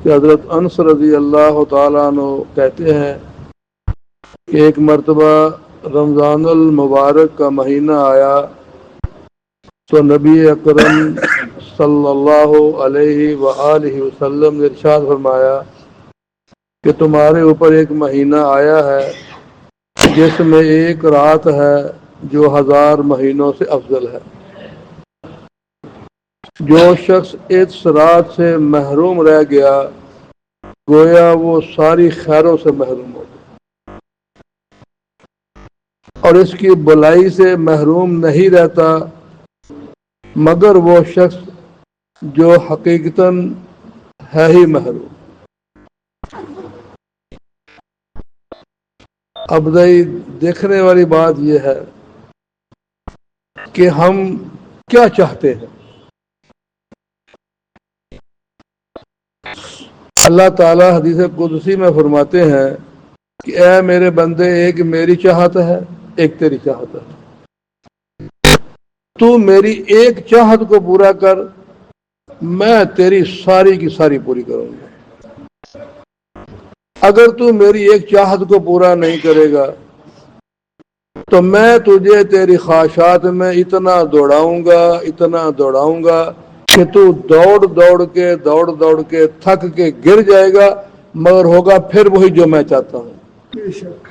کہ حضرت انس رضی اللہ تعالیٰ عنہ کہتے ہیں کہ ایک مرتبہ رمضان المبارک کا مہینہ آیا تو نبی اکرم صلی اللہ علیہ وآلہ وسلم نے ارشاد فرمایا کہ تمہارے اوپر ایک مہینہ آیا ہے جس میں ایک رات ہے جو 1000 مہینوں سے افضل ہے۔ جو شخص اس رات سے محروم رہ گیا گویا وہ ساری خیروں سے محروم ہو گیا، اور اس کی بلائی سے محروم نہیں رہتا مگر وہ شخص جو حقیقتاً ہے ہی محروم۔ اب دیکھنے والی بات یہ ہے کہ ہم کیا چاہتے ہیں۔ اللہ تعالیٰ حدیث قدسی میں فرماتے ہیں کہ اے میرے بندے، ایک میری چاہت ہے ایک تیری چاہت ہے، تو میری ایک چاہت کو پورا کر، میں تیری ساری کی ساری پوری کروں گا۔ اگر تو میری ایک چاہت کو پورا نہیں کرے گا تو میں تجھے تیری خواہشات میں اتنا دوڑاؤں گا کہ تو دوڑ کے تھک کے گر جائے گا، مگر ہوگا پھر وہی جو میں چاہتا ہوں۔ بے شک۔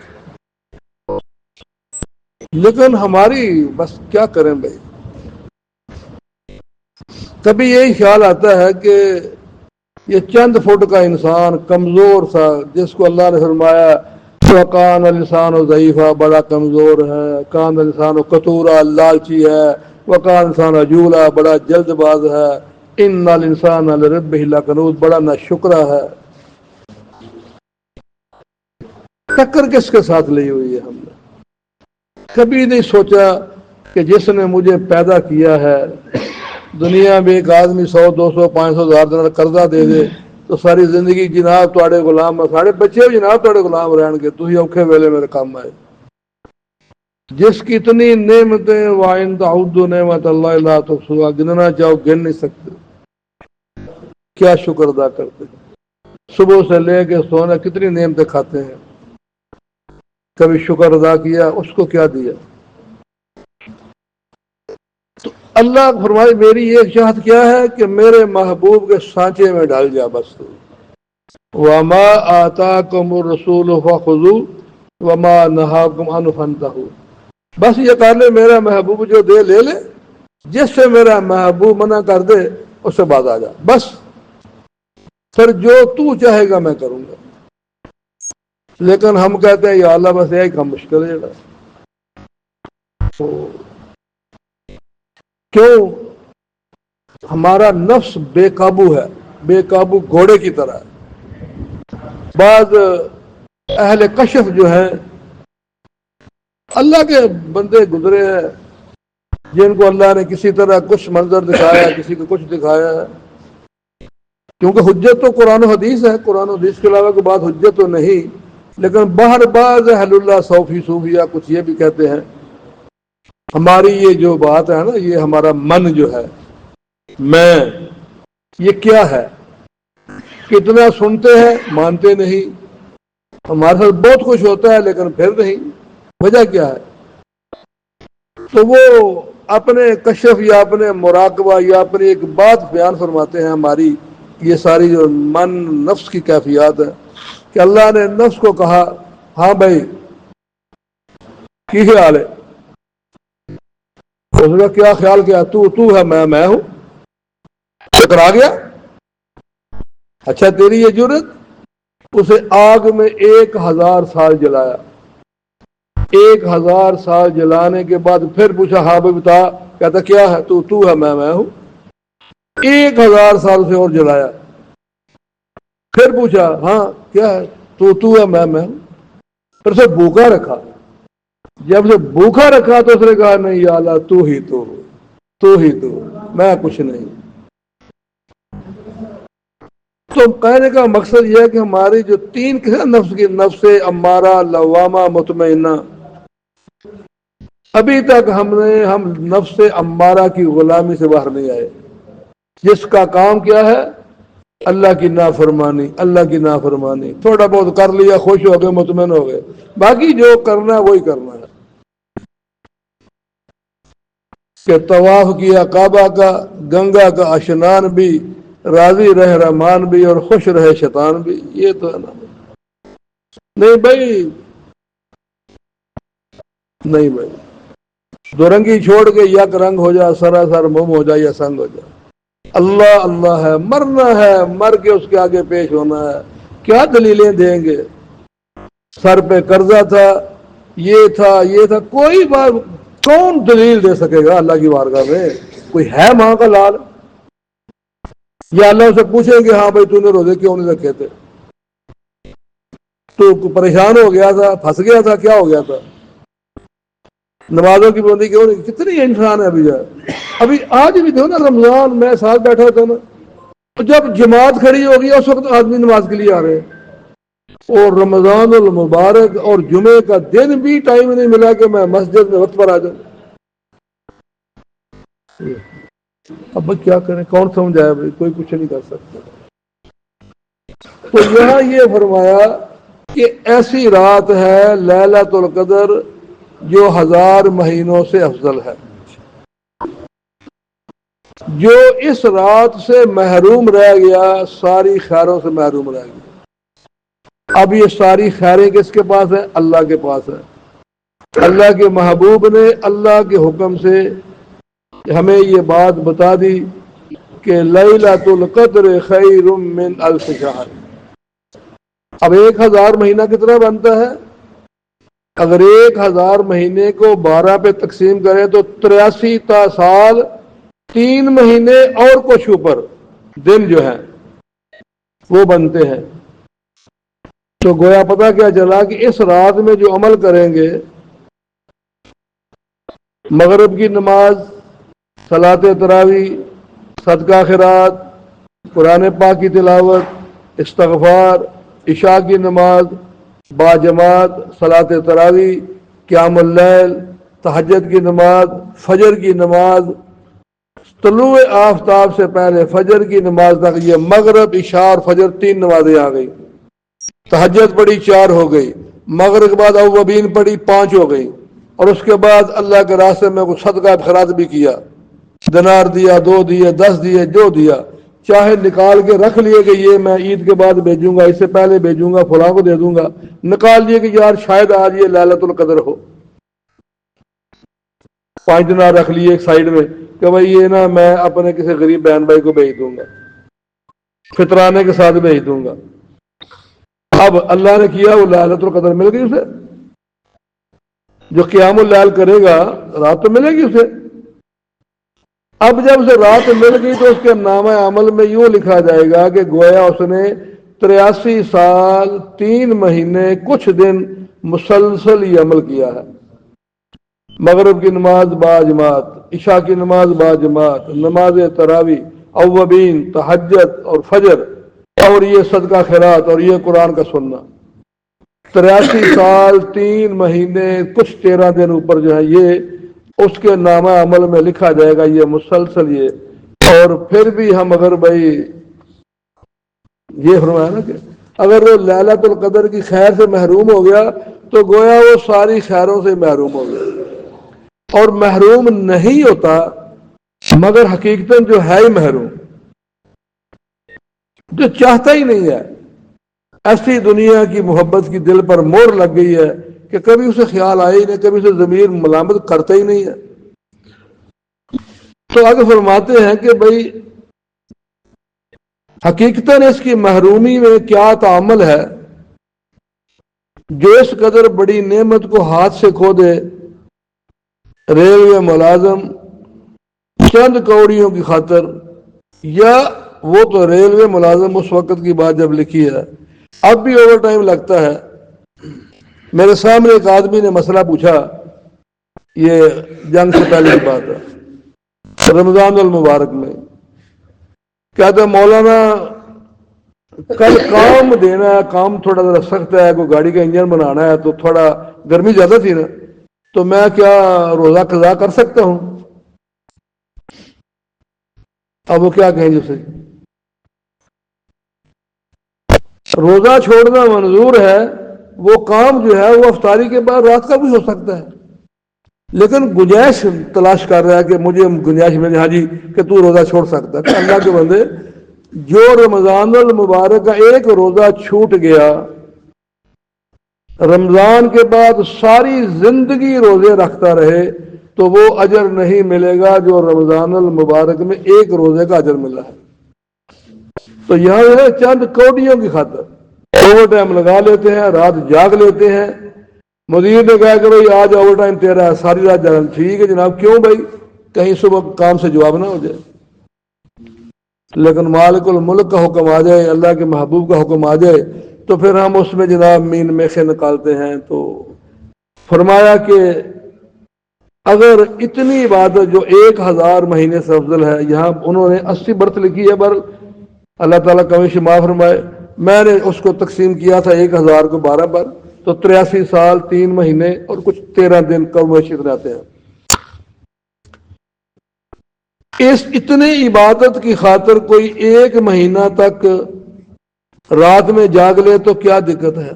لیکن ہماری بس کیا کریں بھائی، کبھی یہی خیال آتا ہے کہ یہ چند فٹ کا انسان کمزور سا، جس کو اللہ نے فرمایا وَقَانَ لِسَانُ ضعیفہ، بڑا کمزور ہے، کان لسان قطورا، لالچی ہے، وَقَانَ لِسَانُ عجولا، بڑا جلد باز ہے، اِنَّ الْإِنسَانَ لِرَبِّهِ لَکَنُود، بڑا ناشکرا ہے۔ ٹکر کس کے ساتھ لی ہوئی ہے ہم نے؟ کبھی نہیں سوچا کہ جس نے مجھے پیدا کیا ہے، دنیا میں ایک آدمی 100 200 500 ہزار دنار قرضہ دے دے تو ساری زندگی جناب تواڈے غلام، ساڑے بچے بھی جناب تواڈے غلام رہن گے، تسی اوکھے ویلے میرے کام آئے۔ جس کی اتنی نعمتیں، وَإِن تَعُدُّوا نِعْمَتَ اللَّهِ لَا تُحْصُوهَا، گننا چاہو گن نہیں سکتے۔ کیا شکر ادا کرتے ہیں، صبح سے لے کے سونا کتنی نعمتیں کھاتے ہیں، کبھی شکر ادا کیا، اس کو کیا دیا۔ تو اللہ فرمائے میری ایک چاہت کیا ہے کہ میرے محبوب کے سانچے میں ڈال جا بس۔ وَمَا آتَاكُمُ الرَّسُولُ فَخُذُوهُ وَمَا نَهَاكُمْ عَنْهُ فَانْتَهُوا، بس یہ کر لے، میرا محبوب جو دے لے لے، جس سے میرا محبوب منع کر دے اس سے باز آ جا، بس پھر جو تو چاہے گا میں کروں گا۔ لیکن ہم کہتے ہیں یا اللہ بس یہی کام مشکل ہے جڑا۔ کیوں؟ ہمارا نفس بے قابو ہے، بے قابو گھوڑے کی طرح ہے۔ بعض اہل کشف جو ہیں، اللہ کے بندے گزرے ہیں جن کو اللہ نے کسی طرح کچھ منظر دکھایا، کسی کو کچھ دکھایا ہے، کیونکہ حجت تو قرآن و حدیث ہے، قرآن و حدیث کے علاوہ کوئی بات حجت تو نہیں۔ لیکن باہر بعض اہل اللہ صوفی صوفیہ کچھ یہ بھی کہتے ہیں ہماری یہ جو بات ہے نا، یہ ہمارا من جو ہے، میں، یہ کیا ہے؟ کتنا سنتے ہیں مانتے نہیں، ہمارے ساتھ بہت کچھ ہوتا ہے لیکن پھر نہیں، وجہ کیا ہے؟ تو وہ اپنے کشف یا اپنے مراقبہ یا اپنی ایک بات بیان فرماتے ہیں، ہماری یہ ساری جو من نفس کی کیفیات ہے کہ اللہ نے نفس کو کہا ہاں بھائی کی خیال ہے؟ اس کا کیا خیال کیا؟ تو ہے، میں ہوں، ٹکرا گیا؟ اچھا تیری یہ جرت، اسے آگ میں 1000 سال جلایا، 1000 سال جلانے کے بعد پھر پوچھا ہاں بھائی بتا، کہتا کیا ہے؟ تو ہے، میں ہوں۔ 1000 سال سے اور جلایا، پھر پوچھا ہاں کیا ہے؟ تو ہے، میں ہوں۔ پھر اسے بھوکا رکھا، جب اسے بھوکا رکھا تو اس نے کہا نہیں یا اللہ تو ہی تو، میں کچھ نہیں۔ تو کہنے کا مقصد یہ ہے کہ ہماری جو 3 قسم نفس کی، نفس امارہ، لوامہ، مطمئنہ، ابھی تک ہم نفس امارہ کی غلامی سے باہر نہیں آئے، جس کا کام کیا ہے؟ اللہ کی نافرمانی، اللہ کی نافرمانی، تھوڑا بہت کر لیا، خوش ہو گئے، مطمئن ہو گئے، باقی جو کرنا ہے وہی کرنا ہے۔ کہ طواف کیا کعبہ کا، گنگا کا اشنان بھی، راضی رہ رحمان بھی اور خوش رہے شیطان بھی، یہ تو ہے نا۔ نہیں بھائی، نہیں بھائی، دو رنگی چھوڑ کے یک رنگ ہو جا، سراسر موم ہو جائے یا سنگ ہو جائے۔ اللہ اللہ ہے، مرنا ہے، مر کے اس کے آگے پیش ہونا ہے۔ کیا دلیلیں دیں گے؟ سر پہ قرضہ تھا، یہ تھا، یہ تھا، کوئی بات کون دلیل دے سکے گا اللہ کی بارگاہ میں؟ کوئی ہے ماں کا لال؟ یا اللہ سے پوچھیں گے ہاں بھائی تو نے روزے کیوں نہیں رکھے تھے؟ تو پریشان ہو گیا تھا، پھنس گیا تھا، کیا ہو گیا تھا؟ نمازوں کی پابندی کیوں نہیں؟ کتنی انسان ہے ابھی جائے، ابھی آج بھی تھا نا رمضان میں ساتھ بیٹھا تھا نا، تو جب جماعت کھڑی ہوگی اس وقت آدمی نماز کے لیے آ رہے ہیں، اور رمضان المبارک اور جمعے کا دن بھی ٹائم نہیں ملا کہ میں مسجد میں وقت پر آ جاؤں۔ اب کیا کریں، کون سمجھائے بھائی؟ کوئی کچھ نہیں کر سکتا۔ تو یہاں یہ فرمایا کہ ایسی رات ہے لیلۃ القدر جو 1000 مہینوں سے افضل ہے۔ جو اس رات سے محروم رہ گیا ساری خیروں سے محروم رہ گیا۔ اب یہ ساری خیریں کس کے پاس ہیں؟ اللہ کے پاس ہے۔ اللہ کے محبوب نے اللہ کے حکم سے ہمیں یہ بات بتا دی کہ لیلۃ القدر خیر من الف شہر۔ اب 1000 مہینہ کتنا بنتا ہے؟ اگر 1000 مہینے کو 12 پہ تقسیم کریں تو 83 تا سال، 3 مہینے اور کچھ اوپر دن جو ہیں وہ بنتے ہیں۔ تو گویا پتہ کیا چلا کہ اس رات میں جو عمل کریں گے، مغرب کی نماز، صلاۃ تراویح، صدقہ خیرات، قرآن پاک کی تلاوت، استغفار، عشاء کی نماز باجماعت، صلاۃ تراویح، قیام اللیل، تہجد کی نماز، فجر کی نماز، طلوع آفتاب سے پہلے فجر کی نماز تک، یہ مغرب، عشاء اور فجر 3 نمازیں آ گئی۔ تہجد پڑھی 4 ہو گئی، مغرب کے بعد اوابین پڑھی 5 ہو گئی، اور اس کے بعد اللہ کے راستے میں کچھ صدقہ خیرات بھی کیا، دینار دیا، 2 دیے، 10 دیے، جو دیا، چاہے نکال کے رکھ لیے کہ یہ میں عید کے بعد بھیجوں گا، اس سے پہلے بھیجوں گا، فلاں کو دے دوں گا، نکال لیے کہ یار شاید آج یہ لیلۃ القدر ہو، 5 دینار رکھ لیے ایک سائیڈ میں کہ بھائی یہ نا میں اپنے کسی غریب بہن بھائی کو بھیج دوں گا، فطرانے کے ساتھ بھیج دوں گا۔ اب اللہ نے کیا، وہ لیلۃ القدر مل گئی اسے۔ جو قیام اللیل کرے گا رات تو ملے گی اسے۔ اب جب اسے رات مل گئی تو اس کے نامہ عمل میں یوں لکھا جائے گا کہ گویا اس نے 83 سال 3 مہینے کچھ دن مسلسل یہ عمل کیا ہے۔ مغرب کی نماز باجماعت، عشاء کی نماز باجماعت، نماز تراویح، اوابین، تہجد اور فجر، اور یہ صدقہ خیرات اور یہ قرآن کا سننا، 83 سال 3 مہینے کچھ 13 دن اوپر جو ہے یہ اس کے نامہ عمل میں لکھا جائے گا، یہ مسلسل یہ۔ اور پھر بھی ہم اگر بھائی یہ فرمایا نا کہ اگر وہ لیلۃ القدر کی خیر سے محروم ہو گیا تو گویا وہ ساری خیروں سے محروم ہو گیا، اور محروم نہیں ہوتا مگر حقیقتاً جو ہے ہی محروم، جو چاہتا ہی نہیں ہے، ایسی دنیا کی محبت کی دل پر مور لگ گئی ہے کہ کبھی اسے خیال آئے ہی نہیں، کبھی اسے ضمیر ملامت کرتا ہی نہیں ہے۔ تو آگے فرماتے ہیں کہ بھائی حقیقتاً اس کی محرومی میں کیا تعامل ہے؟ جو اس قدر بڑی نعمت کو ہاتھ سے کھو دے، ریلوے ملازم چند کوڑیوں کی خاطر، یا وہ تو ریلوے ملازم اس وقت کی بات جب لکھی ہے، اب بھی اوور ٹائم لگتا ہے۔ میرے سامنے ایک آدمی نے مسئلہ پوچھا، یہ جنگ سے پہلے کی بات ہے، رمضان المبارک میں، کہتا مولانا کل کام دینا ہے، کام تھوڑا ذرا سخت ہے، کوئی گاڑی کا انجن بنانا ہے، تو تھوڑا گرمی زیادہ تھی نا، تو میں کیا روزہ قضا کر سکتا ہوں؟ اب وہ کیا کہیں جسے روزہ چھوڑنا منظور ہے، وہ کام جو ہے وہ افطاری کے بعد رات کا بھی ہو سکتا ہے، لیکن گنجائش تلاش کر رہا ہے کہ مجھے گنجائش ملے، ہاں جی کہ تو روزہ چھوڑ سکتا ہے۔ تو اللہ کے بندے، جو رمضان المبارک کا ایک روزہ چھوٹ گیا، رمضان کے بعد ساری زندگی روزے رکھتا رہے، تو وہ اجر نہیں ملے گا جو رمضان المبارک میں ایک روزے کا اجر ملا ہے۔ تو یہاں ہے چند کوڑیوں کی خاطر اوور ٹائم لگا لیتے ہیں، رات جاگ لیتے ہیں، مدیر نے کہا کہ بھائی آج اوور ٹائم تیرا ہے، ساری رات جاگنا، ٹھیک ہے جناب، کیوں بھائی، کہیں صبح کام سے جواب نہ ہو جائے۔ لیکن مالک الملک کا حکم آ جائے، اللہ کے محبوب کا حکم آ جائے، تو پھر ہم اس میں جناب مین میخے نکالتے ہیں۔ تو فرمایا کہ اگر اتنی عبادت جو 1000 مہینے سے افضل ہے، یہاں انہوں نے 80 برت لکھی ہے، پر اللہ تعالیٰ کمی شمار فرمائے، میں نے اس کو تقسیم کیا تھا 1000 کو 12 پر، تو 83 سال 3 مہینے اور کچھ 13 دن کم و شدت آتے ہیں۔ اس اتنی عبادت کی خاطر کوئی 1 مہینہ تک رات میں جاگ لے تو کیا دقت ہے؟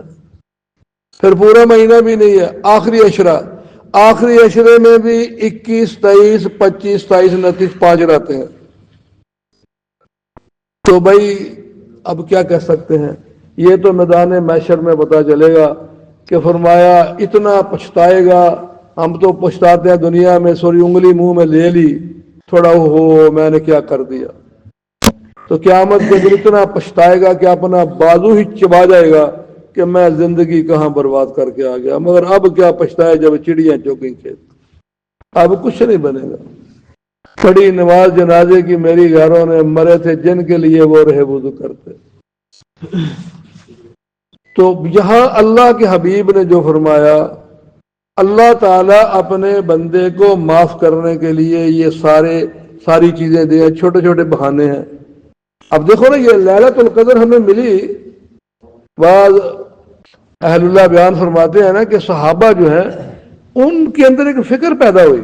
پھر پورا مہینہ بھی نہیں ہے، آخری عشرے میں بھی 21، 23، 25، 27، 29، 5 رہتے ہیں۔ تو بھائی اب کیا کہہ سکتے ہیں؟ یہ تو میدان محشر میں پتا چلے گا کہ فرمایا اتنا پچھتائے گا، ہم تو پچھتاتے ہیں دنیا میں، سوری انگلی منہ میں لے لی، تھوڑا ہو میں نے کیا کر دیا۔ تو قیامت کے دن اتنا پچھتائے گا کہ اپنا بازو ہی چبا جائے گا کہ میں زندگی کہاں برباد کر کے آ گیا۔ مگر اب کیا پچھتائے جب چڑیاں چوکیں کھیت، اب کچھ نہیں بنے گا۔ پڑھی نماز جنازے کی میری گھروں نے، مرے تھے جن کے لیے وہ رہے وضو کرتے۔ تو یہاں اللہ کے حبیب نے جو فرمایا، اللہ تعالیٰ اپنے بندے کو معاف کرنے کے لیے یہ ساری چیزیں دیں، چھوٹے چھوٹے بہانے ہیں۔ اب دیکھو نا، یہ لیلۃ القدر ہمیں ملی، بعض اہل اللہ بیان فرماتے ہیں نا کہ صحابہ جو ہیں ان کے اندر ایک فکر پیدا ہوئی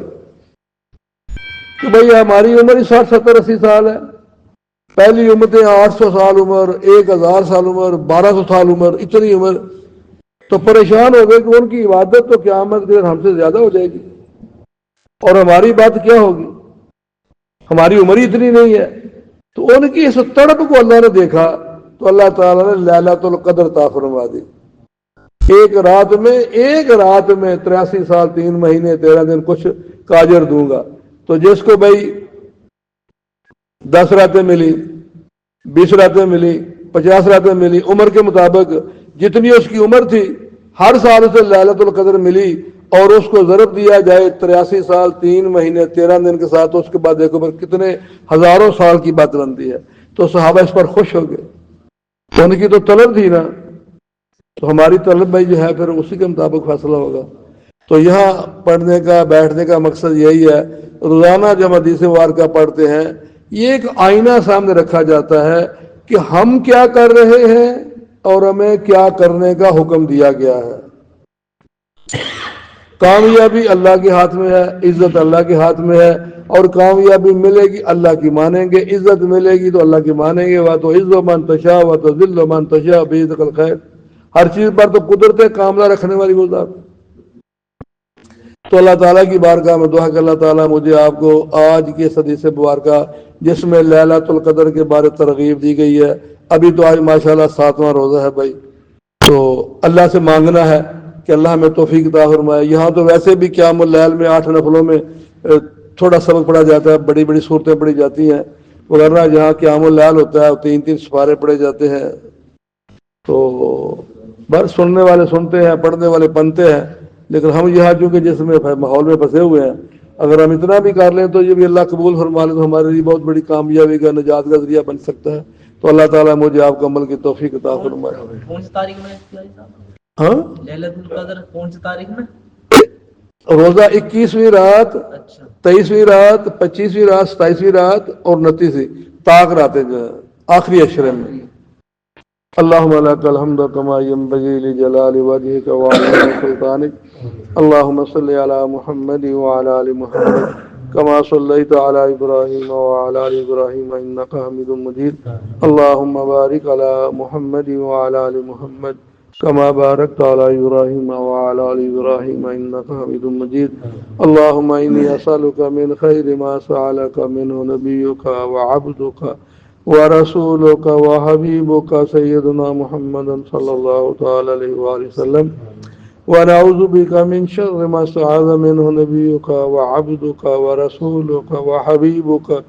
کہ بھئی ہماری عمر ہی 60، 70، 80 سال ہے، پہلی امتیں 800 سال عمر، 1000 سال عمر، 1200 سال عمر، اتنی عمر، تو پریشان ہو گئے کہ ان کی عبادت تو قیامت کے دن ہم سے زیادہ ہو جائے گی، اور ہماری بات کیا ہوگی، ہماری عمر ہی اتنی نہیں ہے۔ تو ان کی اس تڑپ کو اللہ نے دیکھا، تو اللہ تعالیٰ نے لیلۃ القدر عطا فرما دی۔ ایک رات میں 83 سال 3 مہینے 13 دن کچھ کا اجر دوں گا۔ تو جس کو بھائی 10 راتیں ملی، 20 راتیں ملی، 50 راتیں ملی، عمر کے مطابق جتنی اس کی عمر تھی، ہر سال اسے لیلۃ القدر ملی، اور اس کو ضرب دیا جائے 83 سال 3 مہینے 13 دن کے ساتھ، اس کے بعد دیکھو پر کتنے ہزاروں سال کی بات بنتی ہے۔ تو صحابہ اس پر خوش ہو گئے، تو ان کی تو طلب تھی نا، تو ہماری طلب بھائی جو ہے پھر اسی کے مطابق فیصلہ ہوگا۔ تو یہاں پڑھنے کا بیٹھنے کا مقصد یہی ہے، روزانہ جب حدیث مبارکہ پڑھتے ہیں، یہ ایک آئینہ سامنے رکھا جاتا ہے کہ ہم کیا کر رہے ہیں اور ہمیں کیا کرنے کا حکم دیا گیا ہے۔ کامیابی اللہ کے ہاتھ میں ہے، عزت اللہ کے ہاتھ میں ہے، اور کامیابی ملے گی اللہ کی مانیں گے، عزت ملے گی تو اللہ کی مانیں گے، وَتُعِزُّ مَن تَشَاءُ وَتُذِلُّ مَن تَشَاءُ بِيَدِكَ الْخَيْرُ، ہر چیز پر تو قدرت کاملہ رکھنے والی وہ ذات۔ تو اللہ تعالیٰ کی بارگاہ میں دعا کہ اللہ تعالیٰ مجھے آپ کو آج کی اس حدیث مبارکہ جس میں لیلۃ القدر کے بارے ترغیب دی گئی ہے، ابھی تو آج ماشاءاللہ 7واں روزہ ہے بھائی، تو اللہ سے مانگنا ہے کہ اللہ ہمیں توفیق عطا فرمائے۔ یہاں تو ویسے بھی قیام اللیل میں 8 نفلوں میں تھوڑا سبق پڑھا جاتا ہے، بڑی بڑی صورتیں پڑھی جاتی ہیں، ورنہ جہاں قیام اللیل ہوتا ہے 3 سپارے پڑھے جاتے ہیں۔ تو بس سننے والے سنتے ہیں، پڑھنے والے پڑھتے ہیں، لیکن ہم یہاں چونکہ جس میں ماحول میں پھنسے ہوئے ہیں، اگر ہم اتنا بھی کر لیں تو یہ بھی اللہ قبول فرما لے تو ہمارے لیے بہت بڑی کامیابی کا، نجات کا ذریعہ بن سکتا ہے۔ تو اللہ تعالیٰ مجھے آپ کو عمل کی توفیق عطا فرمائے۔ کون سی تاریخ میں ہاں لیلۃ القدر کون سی تاریخ میں؟ روزہ 21ویں رات، 23ویں رات، 25ویں رات، 27ویں رات اور 29ویں طاق راتیں جو ہیں آخری عشرے میں۔ اللہم لک الحمد کما ینبغی لجلال وجہک وعظیم سلطانک، اللہم صلی علی محمد وعلی آل محمد كما صليت على إبراهيم وعلى آل إبراهيم إنك حميد مجيد اللهم بارك على محمد وعلى آل محمد كما باركت على إبراهيم وعلى آل إبراهيم إنك حميد مجيد اللهم إني أسألك من خير ما سألك منه نبيك وعبدك ورسولك وحبيبك سيدنا محمد صلى الله تعالى عليه وآله وسلم ونعوذ بك من شر ما استعاذ منه نبيك وعبدك ورسولك وحبيبك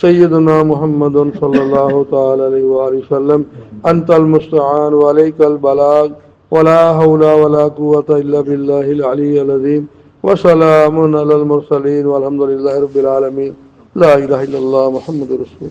سيدنا محمد صلى الله تعالى عليه وآله وسلم أنت المستعان وعليك البلاغ ولا حول ولا قوة إلا بالله العلي العظيم وسلام على المرسلين والحمد لله رب العالمين لا إله إلا الله محمد رسول